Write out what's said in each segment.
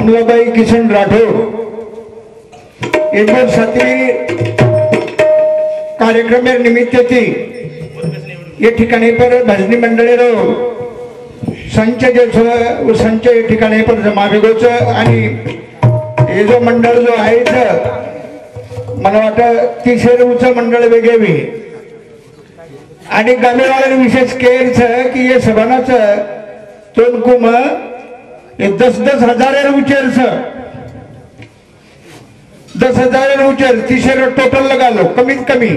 कमलाबाई किशन राठोड एकोण सातवी कार्यक्रम निमित्त ये ठिकाणी पर भजनी मंडळी संच जो संच या ठिकाणी पर जमावेगोच आणि हे जो मंडळ जो आहे मला वाटतं 30 मंडळ वेगळे आणि गामेवाल्यांनी विशेष केअर की ये सभानाच तोंडकुम 10-10 हजार उचेर 10,000 उचेर 30 टोटल लगा लो कमीत कमी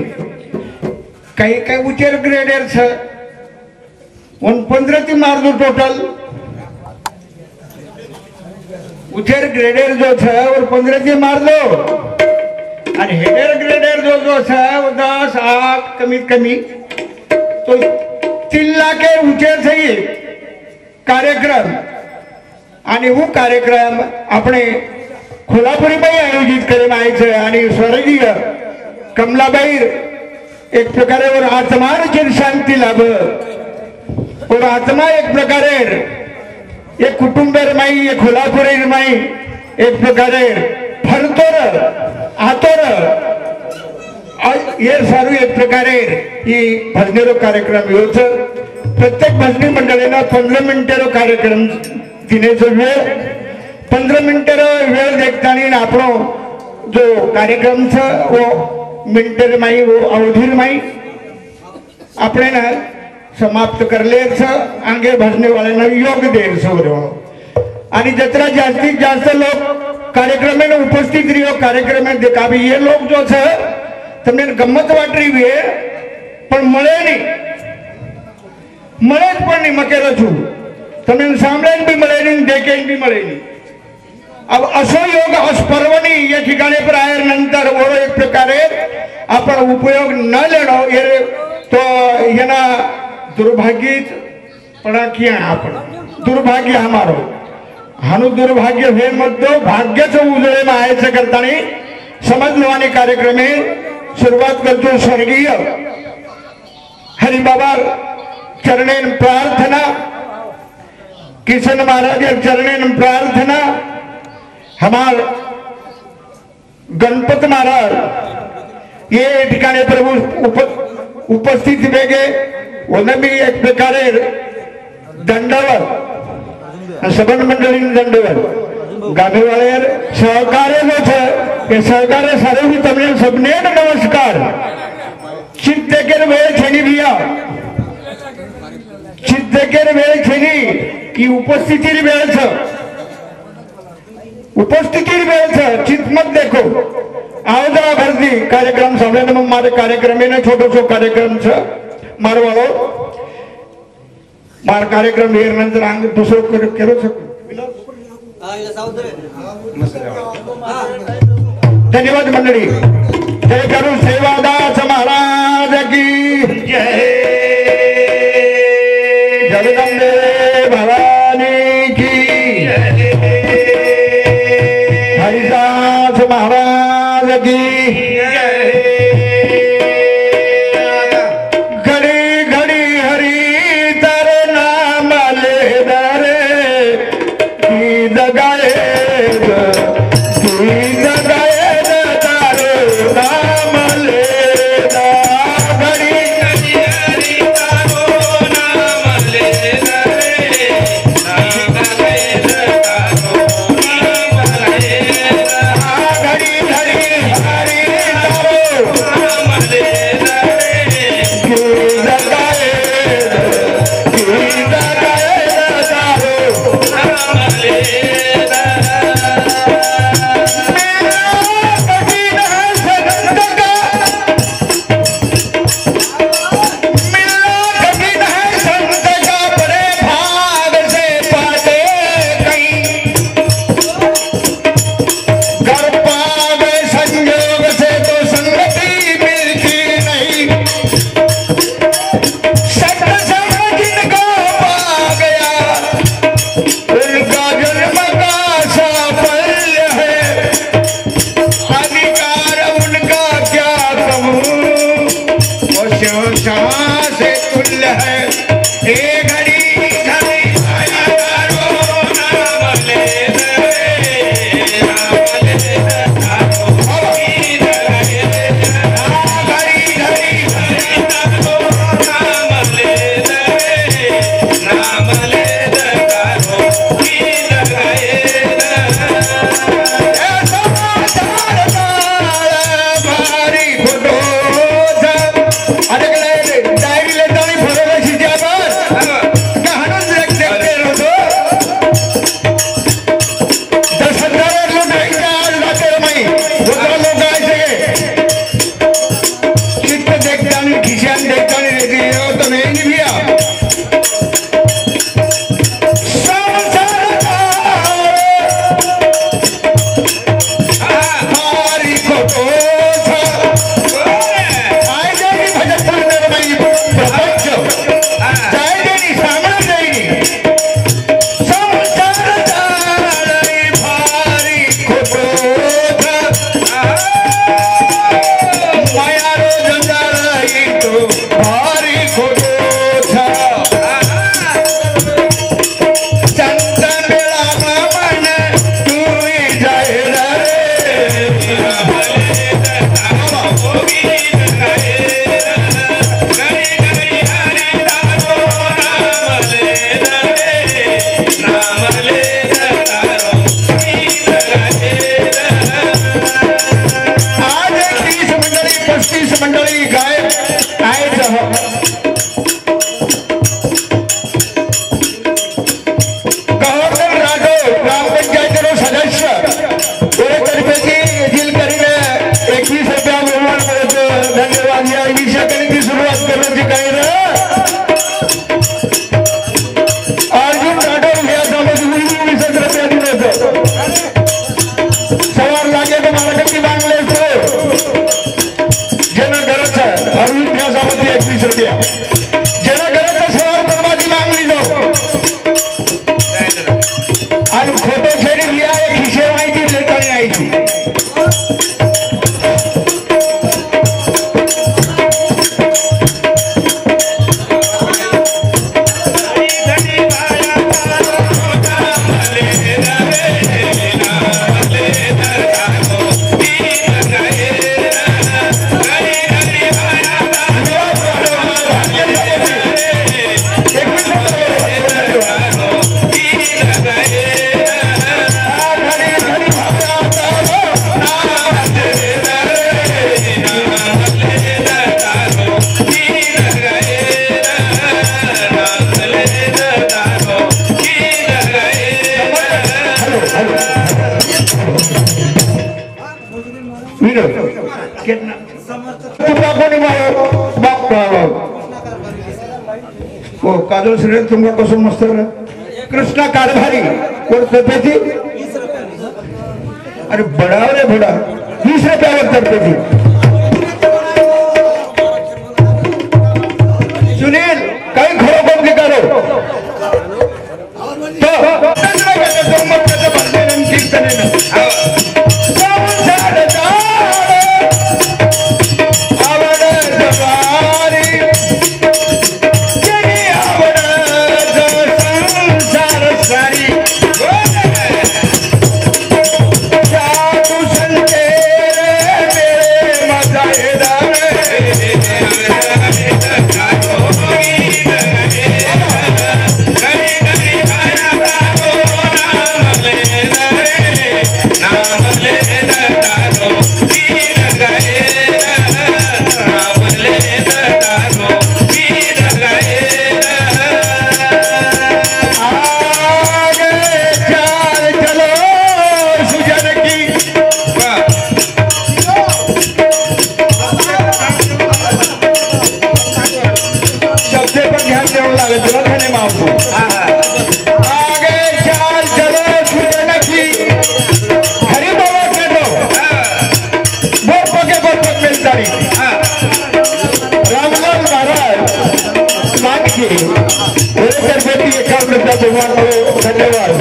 काही काही उचेर ग्रेडर 15 ती मार दो टोटल उचेर ग्रेडर जो और 15 ती मार दो और हेडर ग्रेडर जो 10 8 कमीत कमी तो 3 लाख उचेर सही कार्यक्रम आणि वो कार्यक्रम अपने कोल्हापुरी बाई आयोजित करेन आयचं आणि स्वर्गीय कमलाबाई एक प्रकारे और आत्माची शांती लाभ और आत्मा एक प्रकारे ये कुटुंबेर माई ये कोल्हापुरी माई एक प्रकारे फरतोर आतोर ये सारू एक प्रकारे ही भजनेरो कार्यक्रम होत प्रत्येक भजनी मंडळीना 15 मिनिटेरो कार्यक्रम दिनेचो वेळ 15 मिनिटेरो वेळ देखताना आपणो जो कार्यक्रम वो मिनिटेर माई वो अवधीर माई આપણે ને સમાપ્ત કરલે છે આંગે ભજને વાળાને યોગ દેર સૌરો અને જતરા જાસ્તીत जास्त लोक कार्यक्रम में उपस्थित रहियो कार्यक्रम में देखावी ये लोग जो છે તમને ગમત વાટરી વે પણ મળે નહીં મળે જ પણ નહીં મકેલો છું તમને સાંભળે બી મળે નહીં દેખે બી મળે નહીં अब असो योग अस्पर्वणी या ठिकाणी पर आल्यानंतर वो एक प्रकारे आपण उपयोग न लेणो ये तो येना दुर्भाग्यच पडा किया आपण दुर्भाग्य हमारो हानु दुर्भाग्य हे मध्य भाग्याचं उजळे मायाचं करताना समजलवानी कार्यक्रम सुरुवात करतो स्वर्गीय हरिबाबा चरणेन प्रार्थना किशन महाराज चरणेन प्रार्थना हमार गणपत महाराज ये ठिकाणी प्रभु उपस्थित वेगे उन्हें भी एक प्रकारे दंडवत सबन मंडली दंडवत गाने वाले सहकार्य जो है ये सहकार्य सारे भी तमने सबने नमस्कार चित्त के वेळ छेनी भैया चित्त के वेळ छेनी की उपस्थिति वेळ छ उपस्थिति चित मत देखो आवजा भरती कार्यक्रम सामने मग मारे कार्यक्रम में छोटो छो कार्यक्रम छ मारवालो मार कार्यक्रम हेर नंतर अंग दुसरो करो छ धन्यवाद मंडळी जय करू सेवादास महाराज की जय जगदंबे भवानी की हरिदास महाराज की घड़ी घड़ी हरि तर नाम ले दरे गीत गाए तारे नाम ले घड़ी घड़ी हरि तारो नाम ले दरे घड़ी घड़ी धन्यवाद. या विषयाकडे सुरुवात करण्याची काही ना अर्जुन जाधव या समाज 20 रुपया दिलं होतं. सवार लागे तर मला किती मागले ज्यानं घराचा अर्जुन या समाज 21 रुपया ज्यानं घराचा सवार परमाची मागली जाऊ आणि खोटं शरीर या एक हिशे माहिती देताना यायची. काजल श्री तुमच्यापासून मस्त कृष्णा कारभारी कोण तपेची अरे बडाव रे बडा 20 रुपयावर तपेची. सुनील काही खरोखर निकालो धन्यवाद.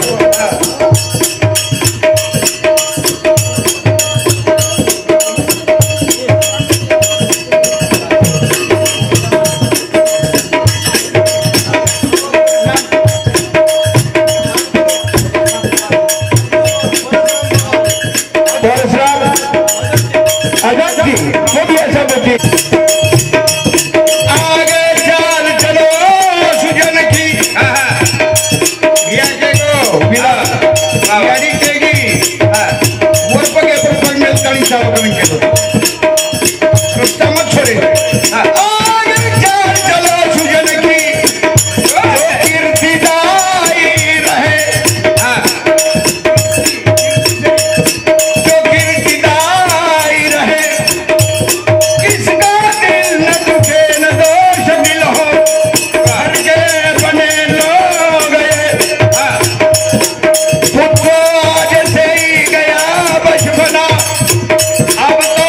अब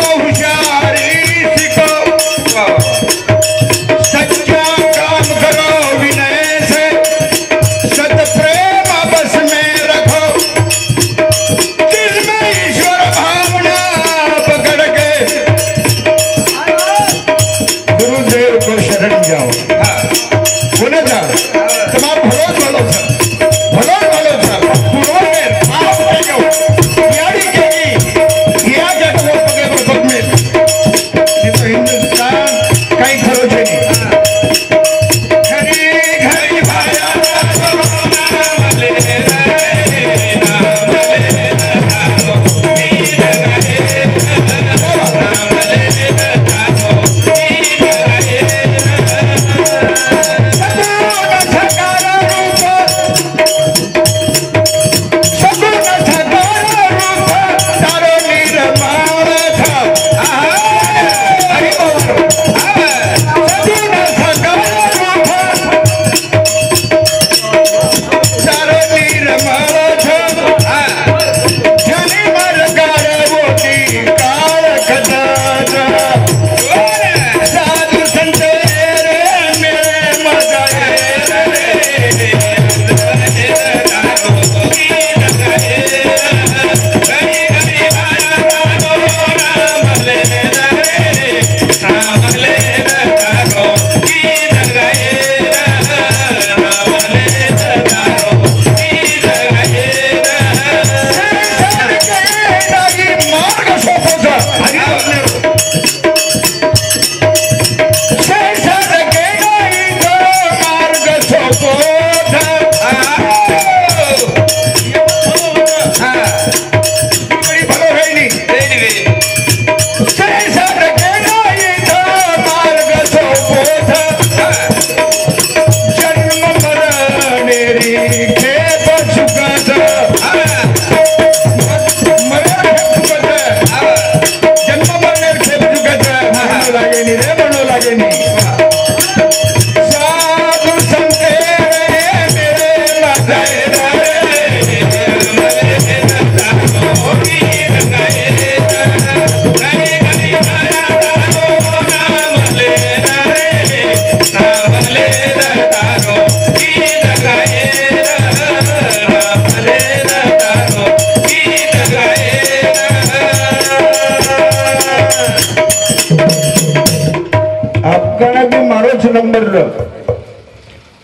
नंबर ल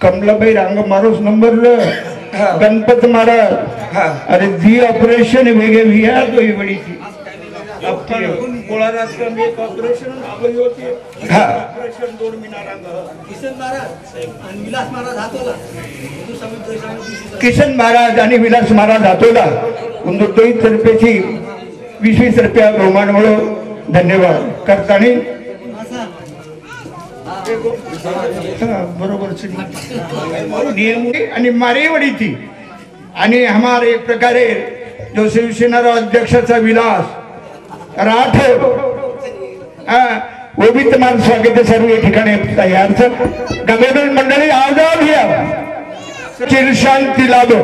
कमलाबाई रांग मारोस नंबर ल गणपत महाराज अरे जी ऑपरेशन वेगे भिया तो ही बड़ी थी आपण कोळारात पण एक ऑपरेशन आगली होती ऑपरेशन 2 महिना किशन महाराज आणि विलास महाराज हातोला ಒಂದು 2 रुपयाची 20 रुपया बहुमान म्हणो धन्यवाद करतानी बरोबर नियम आणि मारेवडी थी आणि हमारे एक प्रकारे जो शिवसेना अध्यक्षाचा विलास राठोड वो भी तुम्हारा स्वागत है सर्व ठिकाणी तयार गगन मंडळी आजाद घ्या चिरशांती लाभो